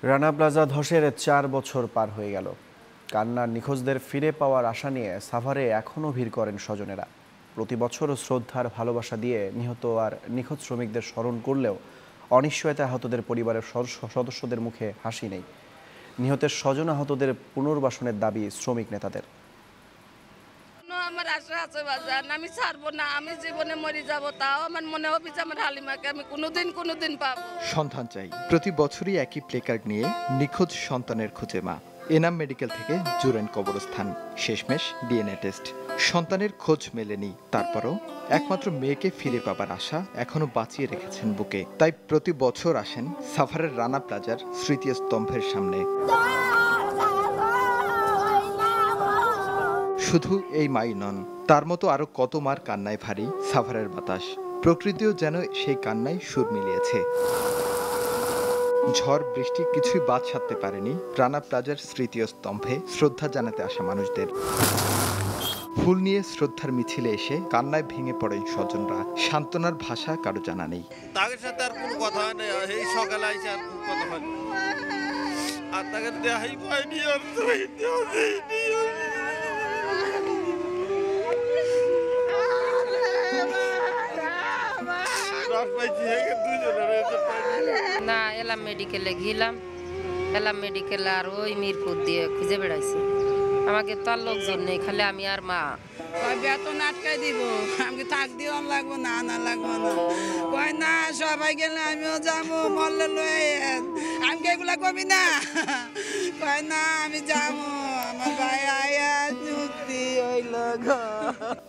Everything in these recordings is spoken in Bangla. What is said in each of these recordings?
রানা প্লাজা ধসের ৪ বছর পার হয়ে গেল। কান্নার নিখোঁজদের ফিরে পাওয়ার আশা নিয়ে সাভারে এখনও ভিড় করেন স্বজনেরা। প্রতি বছর শ্রদ্ধার ভালোবাসা দিয়ে নিহত আর নিখোঁজ শ্রমিকদের স্মরণ করলেও অনিশ্চয়তা আহতদের পরিবারের সদস্যদের মুখে হাসি নেই। নিহতের স্বজন আহতদের পুনর্বাসনের দাবি শ্রমিক নেতাদের। আমার আশা আছে বাজান, আমি ছাড়বো না, আমি জীবনে মরে যাব, তাও আমার মনে হবে যে আমার হালিমাকে আমি কোনোদিন পাবো। সন্তান চাই। প্রতি বছরই একই প্লেকার্ড নিয়ে নিখোঁজ সন্তানের খোঁজে মা। এনাম মেডিকেল থেকে জুরেন কবরস্থান, শেষমেশ ডিএনএ টেস্ট। সন্তানের খোঁজ মেলেনি, তারপরও একমাত্র মেয়েকে ফিরে পাবার আশা এখনো বাঁচিয়ে রেখেছেন বুকে। তাই প্রতি বছর আসেন সাভারের রানা প্লাজার স্মৃতিস্তম্ভের সামনে। শুধু এই মাই নন, তার মতো আরো কত মার কান্নায় ভারী সাভারের বাতাস। প্রকৃতিও যেন সেই কান্নায় সুর মিলিয়েছে। ঝড় বৃষ্টি কিছুই বাদ সাধতে পারেনি রানা প্লাজার স্মৃতিস্তম্ভে শ্রদ্ধা জানাতে আসা মানুষদের। ফুল নিয়ে শ্রদ্ধার মিছিলে এসে কান্নায় ভেঙে পড়েন স্বজনরা। সান্ত্বনার ভাষা কারো জানা নেই। তাদের সাথে আর কোনো কথা হয় না, এই সকালে আইসে আর কোনো কথা হয় আর তাকে দেখাই পাইনি আর না, এলাম মেডিকেলে গেলাম, এলাম মেডিকেলে আর ওই মিরপুর দিয়ে খুঁজে বেড়াইছি। আমাকে তো আর লোকজন নেই, খালি আমি আর মা। বেতন আটকাই দিব, আমি থাক দিও লাগবো না, না লাগবো না, কয় না সবাই গেলে আমিও যাবো, মরলে লয়ে আমি এগুলা কবি না, কয় না আমি যাবো, আমার ভাই আয়া চুক্তি হইল।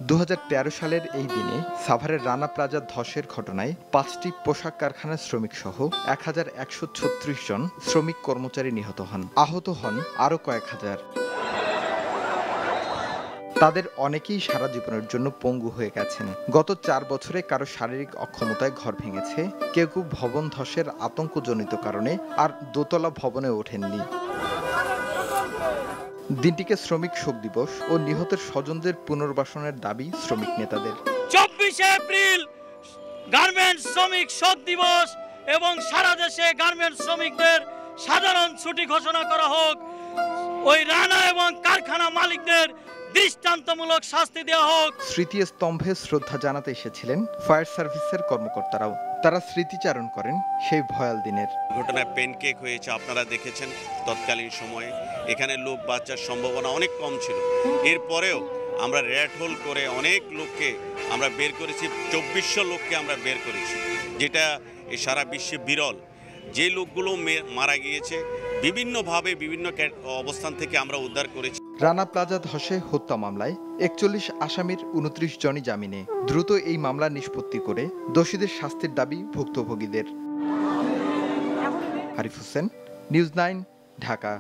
2013 সালের এই দিনে সাভারের রানা প্লাজা ধসের ঘটনায় 5টি পোশাক কারখানার শ্রমিক সহ 1136 জন শ্রমিক কর্মচারী নিহত হন। আহত হন আরো কয়েক হাজার। তাদের অনেকেই সারা জীবনের জন্য পঙ্গু হয়ে গেছেন। গত 4 বছরে কারো শারীরিক অক্ষমতায় ঘর ভেঙেছে, কেউ কেউ ভবন ধসের আতঙ্কজনিত কারণে আর দোতলা ভবনে ওঠেননি। দিনটিকে শ্রমিক শোক দিবস ও নিহতের স্বজনদের পুনর্বাসনের দাবি শ্রমিক নেতাদের। 24 এপ্রিল গার্মেন্টস শ্রমিক শোক দিবস এবং সারা দেশে গার্মেন্টস শ্রমিকদের সাধারণ ছুটি ঘোষণা করা হোক। ওই রানা এবং কারখানা মালিকদের দৃষ্টান্তমূলক শাস্তি দেওয়া হোক। স্মৃতিস্তম্ভে শ্রদ্ধা জানাতে এসেছিলেন ফায়ার সার্ভিসের কর্মকর্তারাও। তারা স্মৃতিচারণ করেন সেই ভয়াল দিনের। ঘটনায় পেনকেক হয়েছে, আপনারা দেখেছেন। তৎকালীন সময়ে এখানে লোক বাঁচার সম্ভাবনা অনেক কম ছিল। এরপরেও আমরা র্যাট হোল করে অনেক লোককে আমরা বের করেছি, 2400 লোককে আমরা বের করেছি, যেটা সারা বিশ্বে বিরল। যে লোকগুলো মারা গিয়েছে বিভিন্নভাবে বিভিন্ন অবস্থান থেকে আমরা উদ্ধার করেছি। রানা প্লাজা ধসে হত্যা মামলায় 41 আসামির 29 জনই জামিনে। দ্রুত এই মামলা নিষ্পত্তি করে দোষীদের শাস্তির দাবি ভুক্তভোগীদের। আরিফ হোসেন, নিউজ 9, ঢাকা।